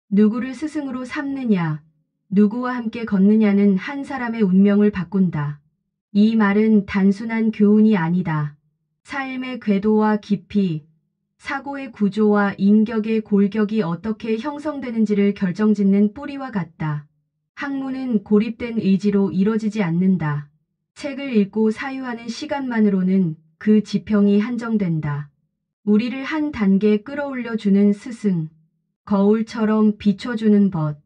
누구를 스승으로 삼느냐, 누구와 함께 걷느냐는 한 사람의 운명을 바꾼다. 이 말은 단순한 교훈이 아니다. 삶의 궤도와 깊이, 사고의 구조와 인격의 골격이 어떻게 형성되는지를 결정짓는 뿌리와 같다. 학문은 고립된 의지로 이뤄지지 않는다. 책을 읽고 사유하는 시간만으로는 그 지평이 한정된다. 우리를 한 단계 끌어올려주는 스승, 거울처럼 비춰주는 벗,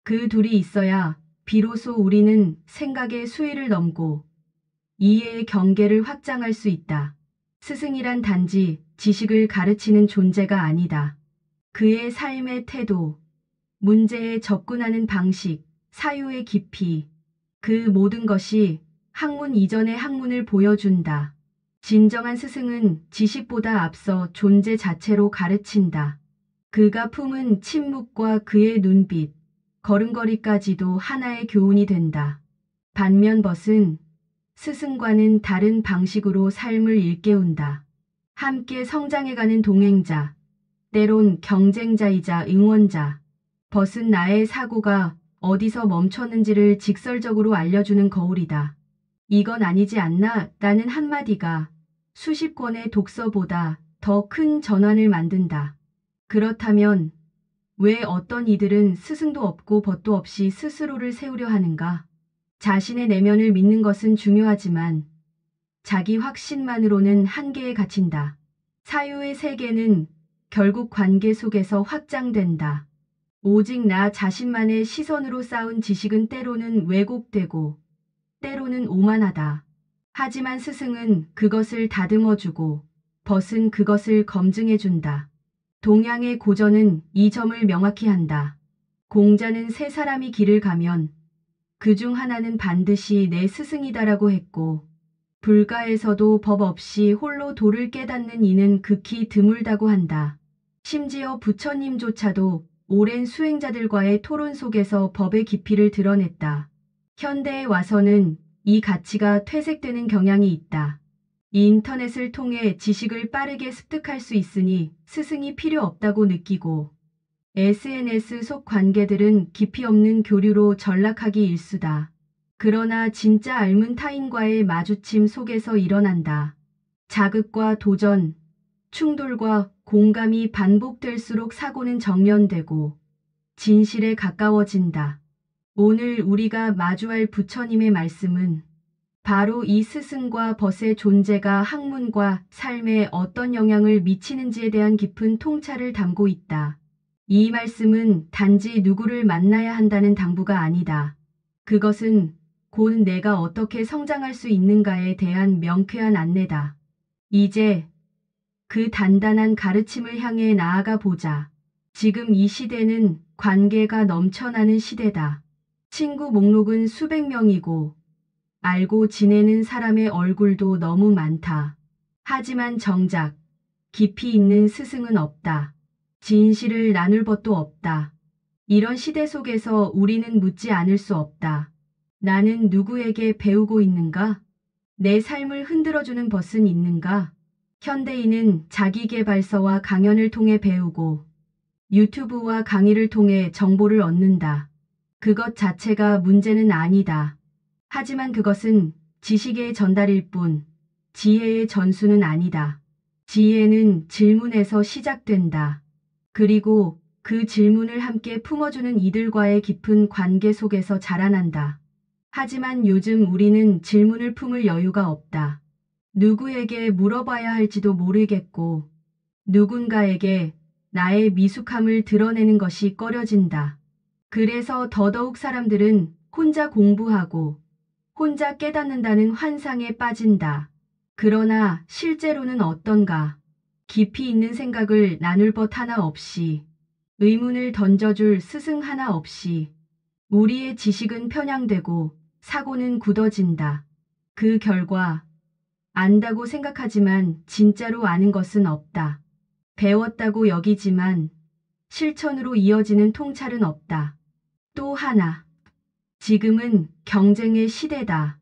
그 둘이 있어야 비로소 우리는 생각의 수위를 넘고 이해의 경계를 확장할 수 있다. 스승이란 단지 지식을 가르치는 존재가 아니다. 그의 삶의 태도, 문제에 접근하는 방식, 사유의 깊이, 그 모든 것이 학문 이전의 학문을 보여준다. 진정한 스승은 지식보다 앞서 존재 자체로 가르친다. 그가 품은 침묵과 그의 눈빛, 걸음걸이까지도 하나의 교훈이 된다. 반면 벗은 스승과는 다른 방식으로 삶을 일깨운다. 함께 성장해가는 동행자, 때론 경쟁자이자 응원자. 벗은 나의 사고가 어디서 멈췄는지를 직설적으로 알려주는 거울이다. 이건 아니지 않나? 라는 한마디가 수십 권의 독서보다 더 큰 전환을 만든다. 그렇다면 왜 어떤 이들은 스승도 없고 벗도 없이 스스로를 세우려 하는가? 자신의 내면을 믿는 것은 중요하지만 자기 확신만으로는 한계에 갇힌다. 사유의 세계는 결국 관계 속에서 확장된다. 오직 나 자신만의 시선으로 쌓은 지식은 때로는 왜곡되고 때로는 오만하다. 하지만 스승은 그것을 다듬어주고 벗은 그것을 검증해준다. 동양의 고전은 이 점을 명확히 한다. 공자는 세 사람이 길을 가면 그중 하나는 반드시 내 스승이다라고 했고, 불가에서도 법 없이 홀로 도를 깨닫는 이는 극히 드물다고 한다. 심지어 부처님조차도 오랜 수행자들과의 토론 속에서 법의 깊이를 드러냈다. 현대에 와서는 이 가치가 퇴색되는 경향이 있다. 이 인터넷을 통해 지식을 빠르게 습득할 수 있으니 스승이 필요 없다고 느끼고, SNS 속 관계들은 깊이 없는 교류로 전락하기 일쑤다. 그러나 진짜 알문 타인과의 마주침 속에서 일어난다. 자극과 도전, 충돌과 공감이 반복될수록 사고는 정련되고 진실에 가까워진다. 오늘 우리가 마주할 부처님의 말씀은 바로 이 스승과 벗의 존재가 학문과 삶에 어떤 영향을 미치는지에 대한 깊은 통찰을 담고 있다. 이 말씀은 단지 누구를 만나야 한다는 당부가 아니다. 그것은 곧 내가 어떻게 성장할 수 있는가에 대한 명쾌한 안내다. 이제 그 단단한 가르침을 향해 나아가 보자. 지금 이 시대는 관계가 넘쳐나는 시대다. 친구 목록은 수백 명이고 알고 지내는 사람의 얼굴도 너무 많다. 하지만 정작 깊이 있는 스승은 없다. 진실을 나눌 법도 없다. 이런 시대 속에서 우리는 묻지 않을 수 없다. 나는 누구에게 배우고 있는가? 내 삶을 흔들어주는 벗은 있는가? 현대인은 자기계발서와 강연을 통해 배우고 유튜브와 강의를 통해 정보를 얻는다. 그것 자체가 문제는 아니다. 하지만 그것은 지식의 전달일 뿐 지혜의 전수는 아니다. 지혜는 질문에서 시작된다. 그리고 그 질문을 함께 품어주는 이들과의 깊은 관계 속에서 자라난다. 하지만 요즘 우리는 질문을 품을 여유가 없다. 누구에게 물어봐야 할지도 모르겠고 누군가에게 나의 미숙함을 드러내는 것이 꺼려진다. 그래서 더더욱 사람들은 혼자 공부하고 혼자 깨닫는다는 환상에 빠진다. 그러나 실제로는 어떤가? 깊이 있는 생각을 나눌 것 하나 없이, 의문을 던져줄 스승 하나 없이, 우리의 지식은 편향되고 사고는 굳어진다. 그 결과, 안다고 생각하지만 진짜로 아는 것은 없다. 배웠다고 여기지만 실천으로 이어지는 통찰은 없다. 또 하나, 지금은 경쟁의 시대다.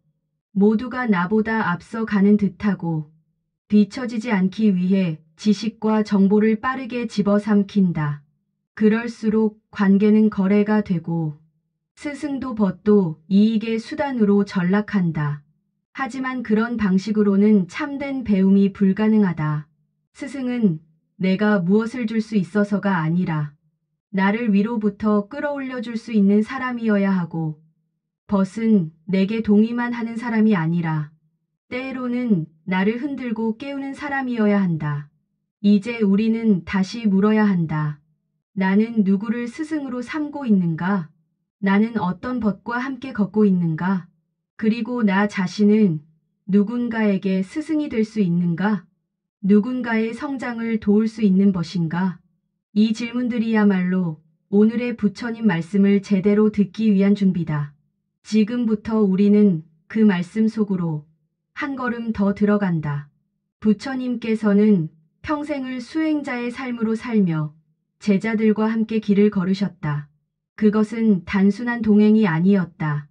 모두가 나보다 앞서 가는 듯하고 뒤처지지 않기 위해 지식과 정보를 빠르게 집어삼킨다. 그럴수록 관계는 거래가 되고 스승도 벗도 이익의 수단으로 전락한다. 하지만 그런 방식으로는 참된 배움이 불가능하다. 스승은 내가 무엇을 줄 수 있어서가 아니라 나를 위로부터 끌어올려 줄 수 있는 사람이어야 하고, 벗은 내게 동의만 하는 사람이 아니라 때로는 나를 흔들고 깨우는 사람이어야 한다. 이제 우리는 다시 물어야 한다. 나는 누구를 스승으로 삼고 있는가? 나는 어떤 벗과 함께 걷고 있는가? 그리고 나 자신은 누군가에게 스승이 될 수 있는가? 누군가의 성장을 도울 수 있는 것인가? 이 질문들이야말로 오늘의 부처님 말씀을 제대로 듣기 위한 준비다. 지금부터 우리는 그 말씀 속으로 한 걸음 더 들어간다. 부처님께서는 평생을 수행자의 삶으로 살며 제자들과 함께 길을 걸으셨다. 그것은 단순한 동행이 아니었다.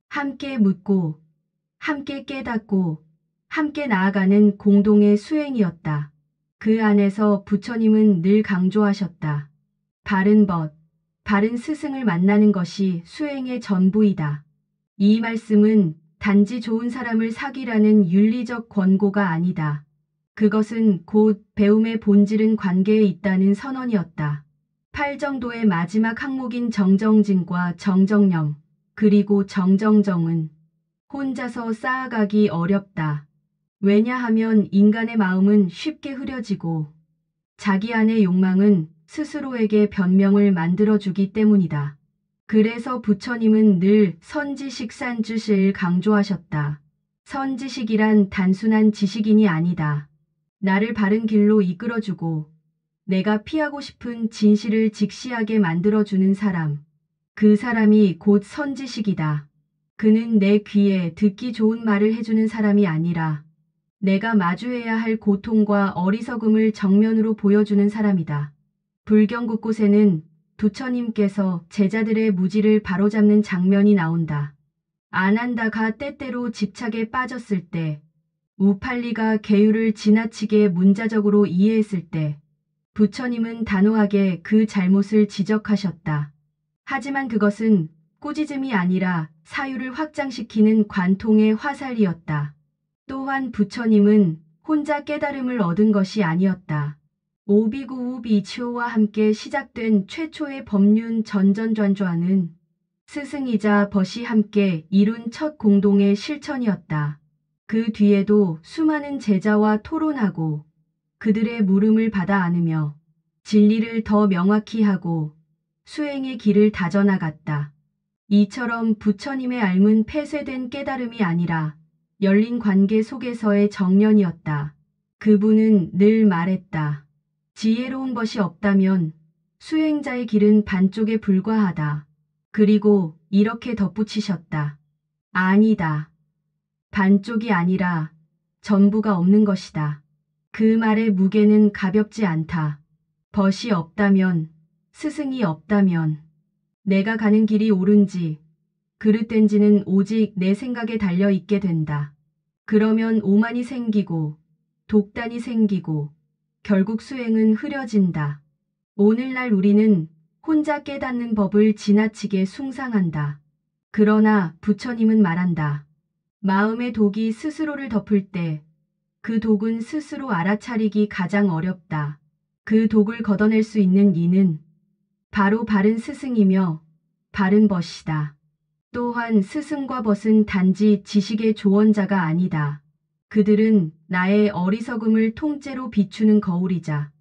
함께 묻고, 함께 깨닫고, 함께 나아가는 공동의 수행이었다. 그 안에서 부처님은 늘 강조하셨다. 바른 벗, 바른 스승을 만나는 것이 수행의 전부이다. 이 말씀은 단지 좋은 사람을 사귀라는 윤리적 권고가 아니다. 그것은 곧 배움의 본질은 관계에 있다는 선언이었다. 팔정도의 마지막 항목인 정정진과 정정념, 그리고 정정정은 혼자서 쌓아가기 어렵다. 왜냐하면 인간의 마음은 쉽게 흐려지고 자기 안의 욕망은 스스로에게 변명을 만들어주기 때문이다. 그래서 부처님은 늘 선지식산주시를 강조하셨다. 선지식이란 단순한 지식인이 아니다. 나를 바른 길로 이끌어주고 내가 피하고 싶은 진실을 직시하게 만들어주는 사람. 그 사람이 곧 선지식이다. 그는 내 귀에 듣기 좋은 말을 해주는 사람이 아니라 내가 마주해야 할 고통과 어리석음을 정면으로 보여주는 사람이다. 불경 곳곳에는 부처님께서 제자들의 무지를 바로잡는 장면이 나온다. 아난다가 때때로 집착에 빠졌을 때, 우팔리가 계율을 지나치게 문자적으로 이해했을 때, 부처님은 단호하게 그 잘못을 지적하셨다. 하지만 그것은 꾸짖음이 아니라 사유를 확장시키는 관통의 화살이었다. 또한 부처님은 혼자 깨달음을 얻은 것이 아니었다. 오비구우비치오와 함께 시작된 최초의 법륜 전전전좌는 스승이자 벗이 함께 이룬 첫 공동의 실천이었다. 그 뒤에도 수많은 제자와 토론하고 그들의 물음을 받아 안으며 진리를 더 명확히 하고 수행의 길을 다져나갔다. 이처럼 부처님의 삶은 폐쇄된 깨달음이 아니라 열린 관계 속에서의 정련이었다. 그분은 늘 말했다. 지혜로운 것이 없다면 수행자의 길은 반쪽에 불과하다. 그리고 이렇게 덧붙이셨다. 아니다. 반쪽이 아니라 전부가 없는 것이다. 그 말의 무게는 가볍지 않다. 벗이 없다면, 스승이 없다면, 내가 가는 길이 옳은지, 그릇된지는 오직 내 생각에 달려 있게 된다. 그러면 오만이 생기고, 독단이 생기고, 결국 수행은 흐려진다. 오늘날 우리는 혼자 깨닫는 법을 지나치게 숭상한다. 그러나 부처님은 말한다. 마음의 독이 스스로를 덮을 때 그 독은 스스로 알아차리기 가장 어렵다. 그 독을 걷어낼 수 있는 이는 바로 바른 스승이며 바른 벗이다. 또한 스승과 벗은 단지 지식의 조언자가 아니다. 그들은 나의 어리석음을 통째로 비추는 거울이자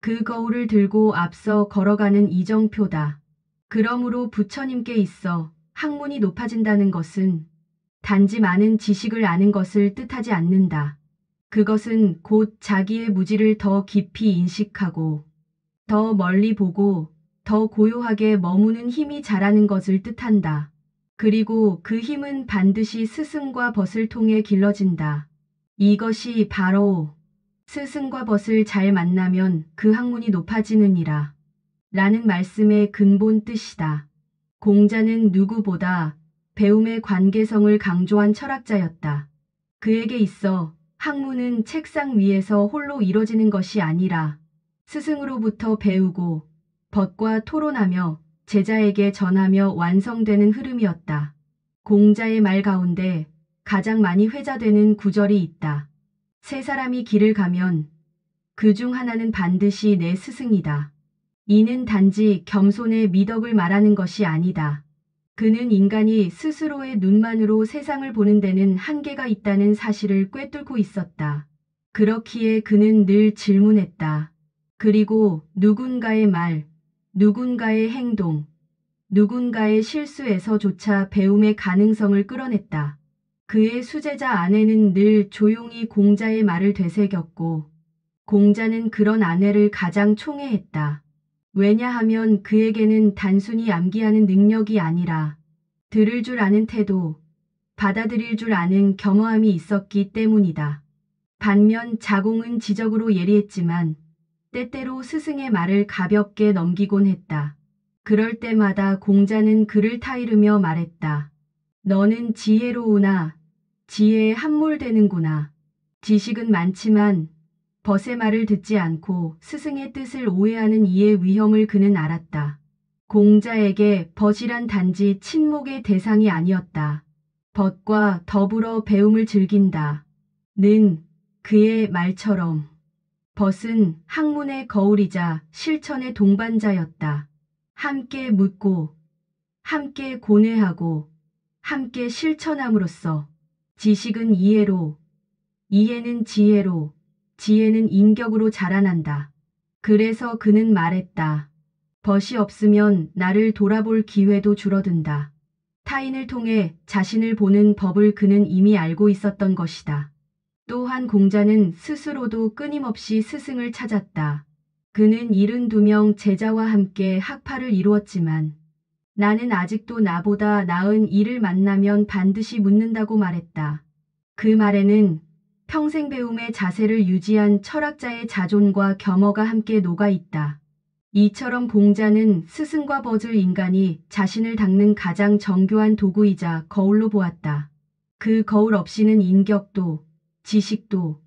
그 거울을 들고 앞서 걸어가는 이정표다. 그러므로 부처님께 있어 학문이 높아진다는 것은 단지 많은 지식을 아는 것을 뜻하지 않는다. 그것은 곧 자기의 무지를 더 깊이 인식하고 더 멀리 보고 더 고요하게 머무는 힘이 자라는 것을 뜻한다. 그리고 그 힘은 반드시 스승과 벗을 통해 길러진다. 이것이 바로 스승과 벗을 잘 만나면 그 학문이 높아지느니라 라는 말씀의 근본 뜻이다. 공자는 누구보다 배움의 관계성을 강조한 철학자였다. 그에게 있어 학문은 책상 위에서 홀로 이뤄지는 것이 아니라 스승으로부터 배우고 벗과 토론하며 제자에게 전하며 완성되는 흐름이었다. 공자의 말 가운데 가장 많이 회자되는 구절이 있다. 세 사람이 길을 가면 그 중 하나는 반드시 내 스승이다. 이는 단지 겸손의 미덕을 말하는 것이 아니다. 그는 인간이 스스로의 눈만으로 세상을 보는 데는 한계가 있다는 사실을 꿰뚫고 있었다. 그렇기에 그는 늘 질문했다. 그리고 누군가의 말, 누군가의 행동, 누군가의 실수에서조차 배움의 가능성을 끌어냈다. 그의 수제자 아내는 늘 조용히 공자의 말을 되새겼고 공자는 그런 아내를 가장 총애했다. 왜냐하면 그에게는 단순히 암기하는 능력이 아니라 들을 줄 아는 태도, 받아들일 줄 아는 겸허함이 있었기 때문이다. 반면 자공은 지적으로 예리했지만 때때로 스승의 말을 가볍게 넘기곤 했다. 그럴 때마다 공자는 그를 타이르며 말했다. 너는 지혜로우나 지혜에 함몰되는구나. 지식은 많지만 벗의 말을 듣지 않고 스승의 뜻을 오해하는 이의 위험을 그는 알았다. 공자에게 벗이란 단지 친목의 대상이 아니었다. 벗과 더불어 배움을 즐긴다. 는 그의 말처럼 벗은 학문의 거울이자 실천의 동반자였다. 함께 묻고 함께 고뇌하고 함께 실천함으로써 지식은 이해로, 이해는 지혜로, 지혜는 인격으로 자라난다. 그래서 그는 말했다. 벗이 없으면 나를 돌아볼 기회도 줄어든다. 타인을 통해 자신을 보는 법을 그는 이미 알고 있었던 것이다. 또한 공자는 스스로도 끊임없이 스승을 찾았다. 그는 72명 제자와 함께 학파를 이루었지만 나는 아직도 나보다 나은 이를 만나면 반드시 묻는다고 말했다. 그 말에는 평생 배움의 자세를 유지한 철학자의 자존과 겸허가 함께 녹아 있다. 이처럼 공자는 스승과 벗을 인간이 자신을 닦는 가장 정교한 도구이자 거울로 보았다. 그 거울 없이는 인격도, 지식도,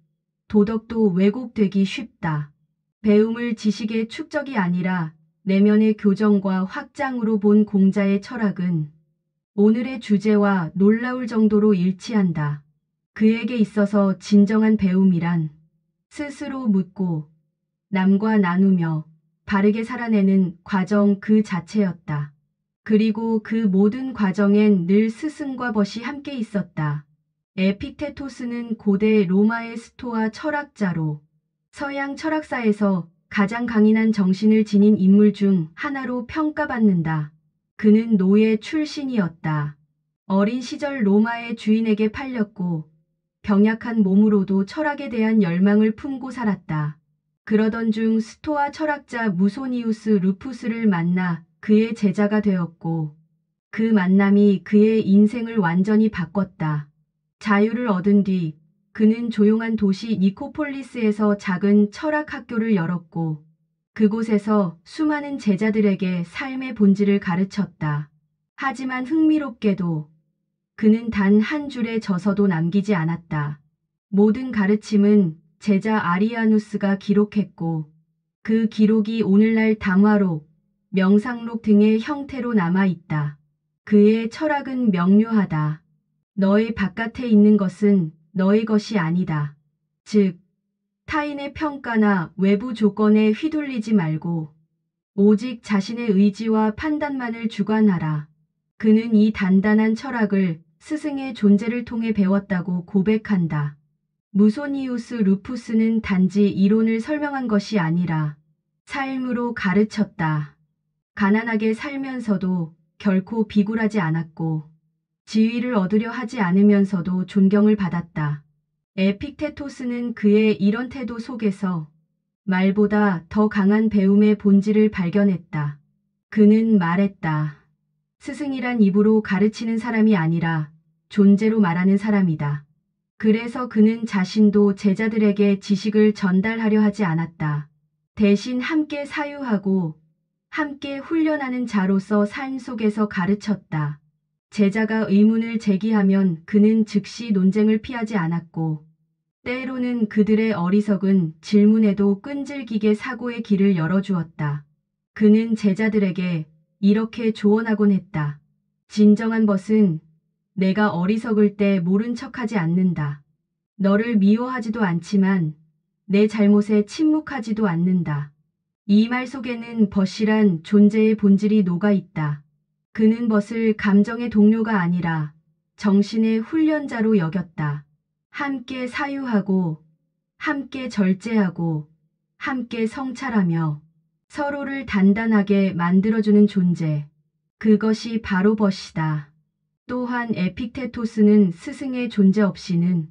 도덕도 왜곡되기 쉽다. 배움을 지식의 축적이 아니라 내면의 교정과 확장으로 본 공자의 철학은 오늘의 주제와 놀라울 정도로 일치한다. 그에게 있어서 진정한 배움이란 스스로 묻고 남과 나누며 바르게 살아내는 과정 그 자체였다. 그리고 그 모든 과정엔 늘 스승과 벗이 함께 있었다. 에픽테토스는 고대 로마의 스토아 철학자로 서양 철학사에서 가장 강인한 정신을 지닌 인물 중 하나로 평가받는다. 그는 노예 출신이었다. 어린 시절 로마의 주인에게 팔렸고 병약한 몸으로도 철학에 대한 열망을 품고 살았다. 그러던 중 스토아 철학자 무소니우스 루푸스를 만나 그의 제자가 되었고 그 만남이 그의 인생을 완전히 바꿨다. 자유를 얻은 뒤 그는 조용한 도시 니코폴리스에서 작은 철학 학교를 열었고 그곳에서 수많은 제자들에게 삶의 본질을 가르쳤다. 하지만 흥미롭게도 그는 단 한 줄의 저서도 남기지 않았다. 모든 가르침은 제자 아리아누스가 기록했고 그 기록이 오늘날 담화록, 명상록 등의 형태로 남아있다. 그의 철학은 명료하다. 너의 바깥에 있는 것은 너의 것이 아니다. 즉, 타인의 평가나 외부 조건에 휘둘리지 말고 오직 자신의 의지와 판단만을 주관하라. 그는 이 단단한 철학을 스승의 존재를 통해 배웠다고 고백한다. 무소니우스 루푸스는 단지 이론을 설명한 것이 아니라 삶으로 가르쳤다. 가난하게 살면서도 결코 비굴하지 않았고 지위를 얻으려 하지 않으면서도 존경을 받았다. 에픽테토스는 그의 이런 태도 속에서 말보다 더 강한 배움의 본질을 발견했다. 그는 말했다. 스승이란 입으로 가르치는 사람이 아니라 존재로 말하는 사람이다. 그래서 그는 자신도 제자들에게 지식을 전달하려 하지 않았다. 대신 함께 사유하고 함께 훈련하는 자로서 삶 속에서 가르쳤다. 제자가 의문을 제기하면 그는 즉시 논쟁을 피하지 않았고 때로는 그들의 어리석은 질문에도 끈질기게 사고의 길을 열어주었다. 그는 제자들에게 이렇게 조언하곤 했다. 진정한 벗은 내가 어리석을 때 모른 척하지 않는다. 너를 미워하지도 않지만 내 잘못에 침묵하지도 않는다. 이 말 속에는 벗이란 존재의 본질이 녹아 있다. 그는 벗을 감정의 동료가 아니라 정신의 훈련자로 여겼다. 함께 사유하고, 함께 절제하고, 함께 성찰하며 서로를 단단하게 만들어주는 존재. 그것이 바로 벗이다. 또한 에픽테토스는 스승의 존재 없이는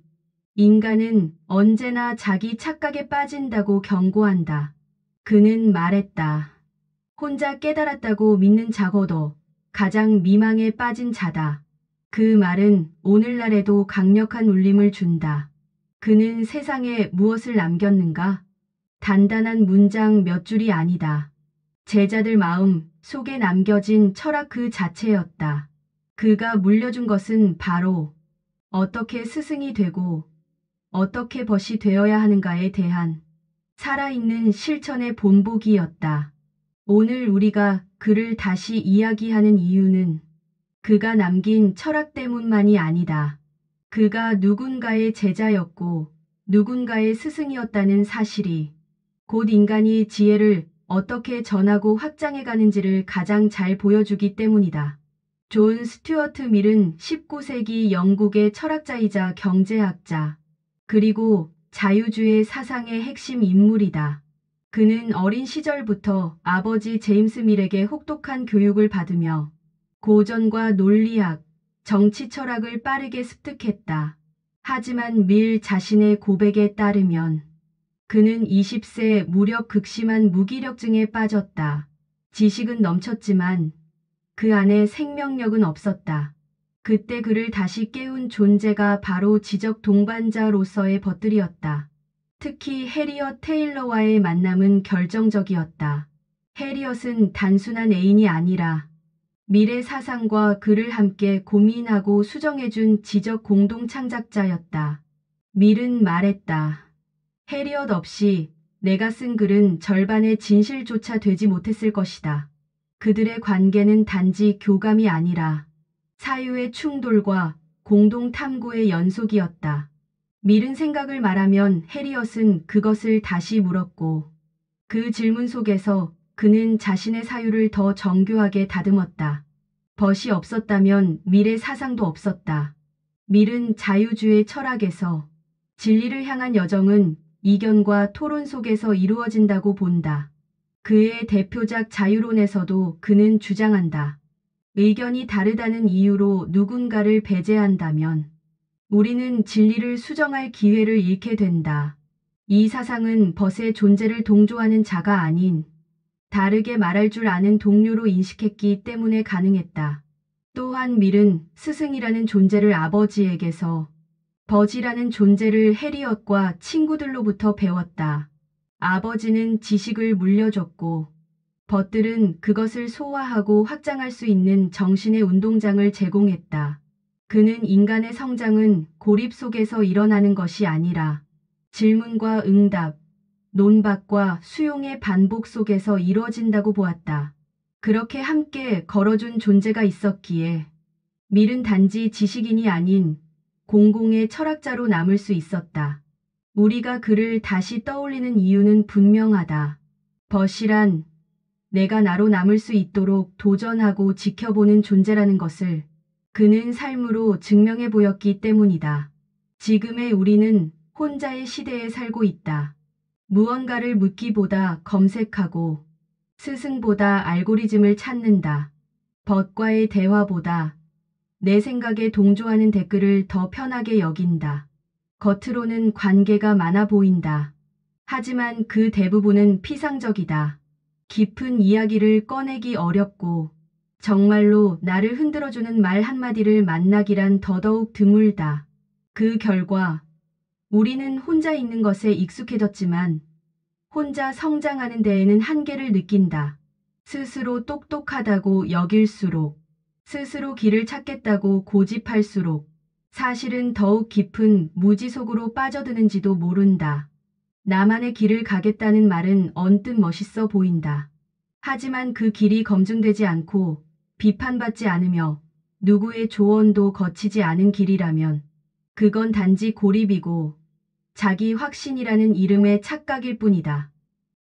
인간은 언제나 자기 착각에 빠진다고 경고한다. 그는 말했다. 혼자 깨달았다고 믿는 자고도 가장 미망에 빠진 자다. 그 말은 오늘날에도 강력한 울림을 준다. 그는 세상에 무엇을 남겼는가? 단단한 문장 몇 줄이 아니다. 제자들 마음 속에 남겨진 철학 그 자체였다. 그가 물려준 것은 바로 어떻게 스승이 되고 어떻게 벗이 되어야 하는가에 대한 살아있는 실천의 본보기였다. 오늘 우리가 그를 다시 이야기하는 이유는 그가 남긴 철학 때문만이 아니다. 그가 누군가의 제자였고 누군가의 스승이었다는 사실이 곧 인간이 지혜를 어떻게 전하고 확장해 가는지를 가장 잘 보여주기 때문이다. 존 스튜어트 밀은 19세기 영국의 철학자이자 경제학자, 그리고 자유주의 사상의 핵심 인물이다. 그는 어린 시절부터 아버지 제임스 밀에게 혹독한 교육을 받으며 고전과 논리학, 정치 철학을 빠르게 습득했다. 하지만 밀 자신의 고백에 따르면 그는 20세 무렵 극심한 무기력증에 빠졌다. 지식은 넘쳤지만 그 안에 생명력은 없었다. 그때 그를 다시 깨운 존재가 바로 지적 동반자로서의 벗들이었다. 특히 해리엇 테일러와의 만남은 결정적이었다. 해리엇은 단순한 애인이 아니라 미래 사상과 그를 함께 고민하고 수정해준 지적 공동 창작자였다. 밀은 말했다. 해리엇 없이 내가 쓴 글은 절반의 진실조차 되지 못했을 것이다. 그들의 관계는 단지 교감이 아니라 사유의 충돌과 공동 탐구의 연속이었다. 밀은 생각을 말하면 해리엇은 그것을 다시 물었고 그 질문 속에서 그는 자신의 사유를 더 정교하게 다듬었다. 벗이 없었다면 밀의 사상도 없었다. 밀은 자유주의 철학에서 진리를 향한 여정은 이견과 토론 속에서 이루어진다고 본다. 그의 대표작 자유론에서도 그는 주장한다. 의견이 다르다는 이유로 누군가를 배제한다면 우리는 진리를 수정할 기회를 잃게 된다. 이 사상은 벗의 존재를 동조하는 자가 아닌 다르게 말할 줄 아는 동료로 인식했기 때문에 가능했다. 또한 밀은 스승이라는 존재를 아버지에게서 벗이라는 존재를 해리엇과 친구들로부터 배웠다. 아버지는 지식을 물려줬고 벗들은 그것을 소화하고 확장할 수 있는 정신의 운동장을 제공했다. 그는 인간의 성장은 고립 속에서 일어나는 것이 아니라 질문과 응답, 논박과 수용의 반복 속에서 이루어진다고 보았다. 그렇게 함께 걸어준 존재가 있었기에 밀은 단지 지식인이 아닌 공공의 철학자로 남을 수 있었다. 우리가 그를 다시 떠올리는 이유는 분명하다. 벗이란 내가 나로 남을 수 있도록 도전하고 지켜보는 존재라는 것을 그는 삶으로 증명해 보였기 때문이다. 지금의 우리는 혼자의 시대에 살고 있다. 무언가를 묻기보다 검색하고 스승보다 알고리즘을 찾는다. 벗과의 대화보다 내 생각에 동조하는 댓글을 더 편하게 여긴다. 겉으로는 관계가 많아 보인다. 하지만 그 대부분은 피상적이다. 깊은 이야기를 꺼내기 어렵고 정말로 나를 흔들어주는 말 한마디를 만나기란 더더욱 드물다. 그 결과 우리는 혼자 있는 것에 익숙해졌지만 혼자 성장하는 데에는 한계를 느낀다. 스스로 똑똑하다고 여길수록, 스스로 길을 찾겠다고 고집할수록 사실은 더욱 깊은 무지 속으로 빠져드는지도 모른다. 나만의 길을 가겠다는 말은 언뜻 멋있어 보인다. 하지만 그 길이 검증되지 않고 비판받지 않으며 누구의 조언도 거치지 않은 길이라면 그건 단지 고립이고 자기 확신이라는 이름의 착각일 뿐이다.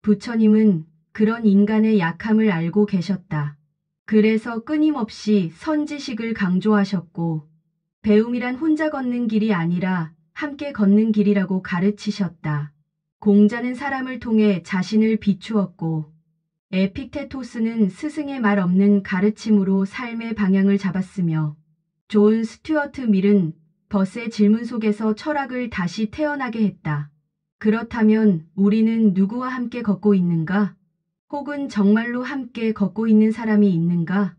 부처님은 그런 인간의 약함을 알고 계셨다. 그래서 끊임없이 선지식을 강조하셨고 배움이란 혼자 걷는 길이 아니라 함께 걷는 길이라고 가르치셨다. 공자는 사람을 통해 자신을 비추었고 에픽테토스는 스승의 말 없는 가르침으로 삶의 방향을 잡았으며 존 스튜어트 밀은 벗의 질문 속에서 철학을 다시 태어나게 했다. 그렇다면 우리는 누구와 함께 걷고 있는가? 혹은 정말로 함께 걷고 있는 사람이 있는가?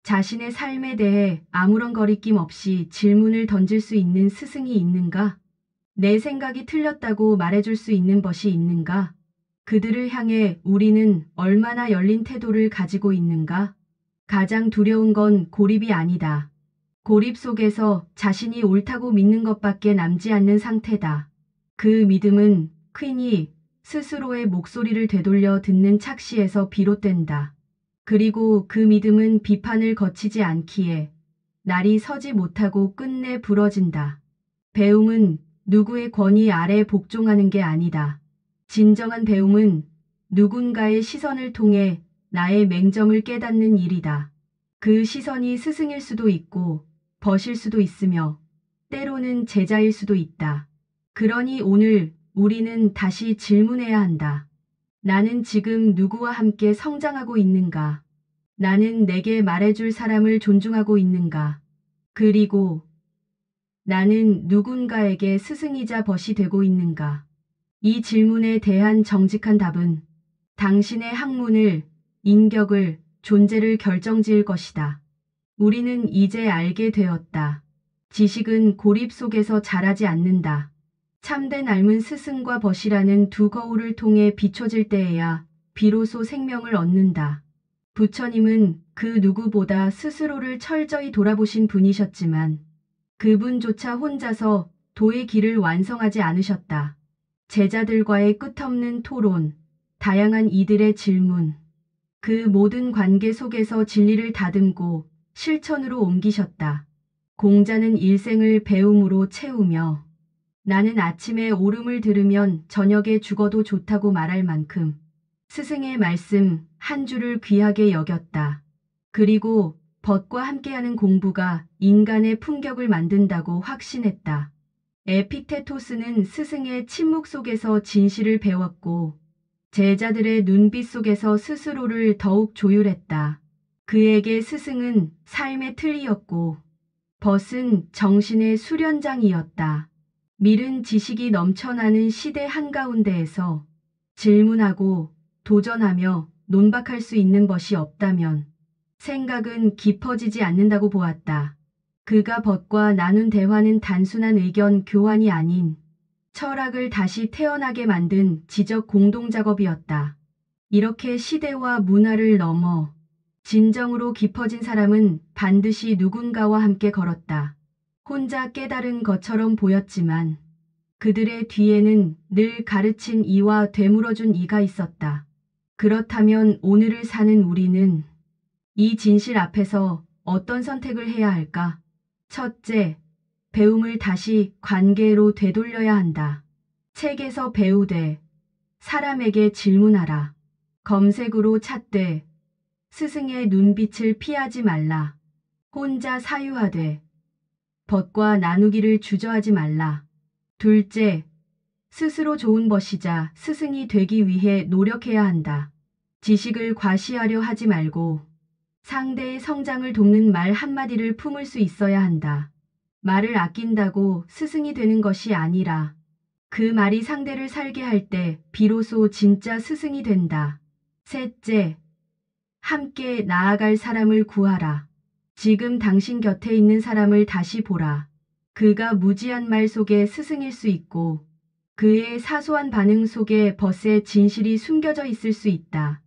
자신의 삶에 대해 아무런 거리낌 없이 질문을 던질 수 있는 스승이 있는가? 내 생각이 틀렸다고 말해줄 수 있는 벗이 있는가? 그들을 향해 우리는 얼마나 열린 태도를 가지고 있는가? 가장 두려운 건 고립이 아니다. 고립 속에서 자신이 옳다고 믿는 것밖에 남지 않는 상태다. 그 믿음은 퀸이 스스로의 목소리를 되돌려 듣는 착시에서 비롯된다. 그리고 그 믿음은 비판을 거치지 않기에 날이 서지 못하고 끝내 부러진다. 배움은 누구의 권위 아래 복종하는 게 아니다. 진정한 배움은 누군가의 시선을 통해 나의 맹점을 깨닫는 일이다. 그 시선이 스승일 수도 있고 벗일 수도 있으며 때로는 제자일 수도 있다. 그러니 오늘 우리는 다시 질문해야 한다. 나는 지금 누구와 함께 성장하고 있는가? 나는 내게 말해줄 사람을 존중하고 있는가? 그리고 나는 누군가에게 스승이자 벗이 되고 있는가? 이 질문에 대한 정직한 답은 당신의 학문을, 인격을, 존재를 결정지을 것이다. 우리는 이제 알게 되었다. 지식은 고립 속에서 자라지 않는다. 참된 삶은 스승과 벗이라는 두 거울을 통해 비춰질 때에야 비로소 생명을 얻는다. 부처님은 그 누구보다 스스로를 철저히 돌아보신 분이셨지만 그분조차 혼자서 도의 길을 완성하지 않으셨다. 제자들과의 끝없는 토론, 다양한 이들의 질문, 그 모든 관계 속에서 진리를 다듬고 실천으로 옮기셨다. 공자는 일생을 배움으로 채우며 나는 아침에 옳음을 들으면 저녁에 죽어도 좋다고 말할 만큼 스승의 말씀 한 줄을 귀하게 여겼다. 그리고 벗과 함께하는 공부가 인간의 품격을 만든다고 확신했다. 에픽테토스는 스승의 침묵 속에서 진실을 배웠고 제자들의 눈빛 속에서 스스로를 더욱 조율했다. 그에게 스승은 삶의 틀이었고 벗은 정신의 수련장이었다. 밀은 지식이 넘쳐나는 시대 한가운데에서 질문하고 도전하며 논박할 수 있는 벗이 없다면 생각은 깊어지지 않는다고 보았다. 그가 벗과 나눈 대화는 단순한 의견 교환이 아닌 철학을 다시 태어나게 만든 지적 공동작업이었다. 이렇게 시대와 문화를 넘어 진정으로 깊어진 사람은 반드시 누군가와 함께 걸었다. 혼자 깨달은 것처럼 보였지만 그들의 뒤에는 늘 가르친 이와 되물어준 이가 있었다. 그렇다면 오늘을 사는 우리는 이 진실 앞에서 어떤 선택을 해야 할까? 첫째, 배움을 다시 관계로 되돌려야 한다. 책에서 배우되 사람에게 질문하라. 검색으로 찾되 스승의 눈빛을 피하지 말라. 혼자 사유하되 벗과 나누기를 주저하지 말라. 둘째, 스스로 좋은 벗이자 스승이 되기 위해 노력해야 한다. 지식을 과시하려 하지 말고 상대의 성장을 돕는 말 한마디를 품을 수 있어야 한다. 말을 아낀다고 스승이 되는 것이 아니라 그 말이 상대를 살게 할 때 비로소 진짜 스승이 된다. 셋째, 함께 나아갈 사람을 구하라. 지금 당신 곁에 있는 사람을 다시 보라. 그가 무지한 말 속에 스승일 수 있고 그의 사소한 반응 속에 벗의 진실이 숨겨져 있을 수 있다.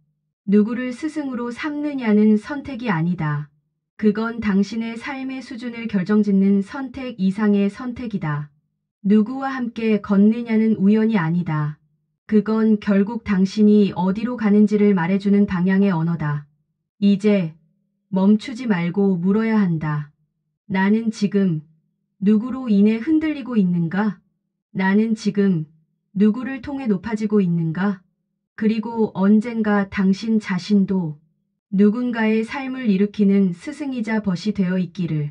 누구를 스승으로 삼느냐는 선택이 아니다. 그건 당신의 삶의 수준을 결정짓는 선택 이상의 선택이다. 누구와 함께 걷느냐는 우연이 아니다. 그건 결국 당신이 어디로 가는지를 말해주는 방향의 언어다. 이제 멈추지 말고 물어야 한다. 나는 지금 누구로 인해 흔들리고 있는가? 나는 지금 누구를 통해 높아지고 있는가? 그리고 언젠가 당신 자신도 누군가의 삶을 일으키는 스승이자 벗이 되어 있기를.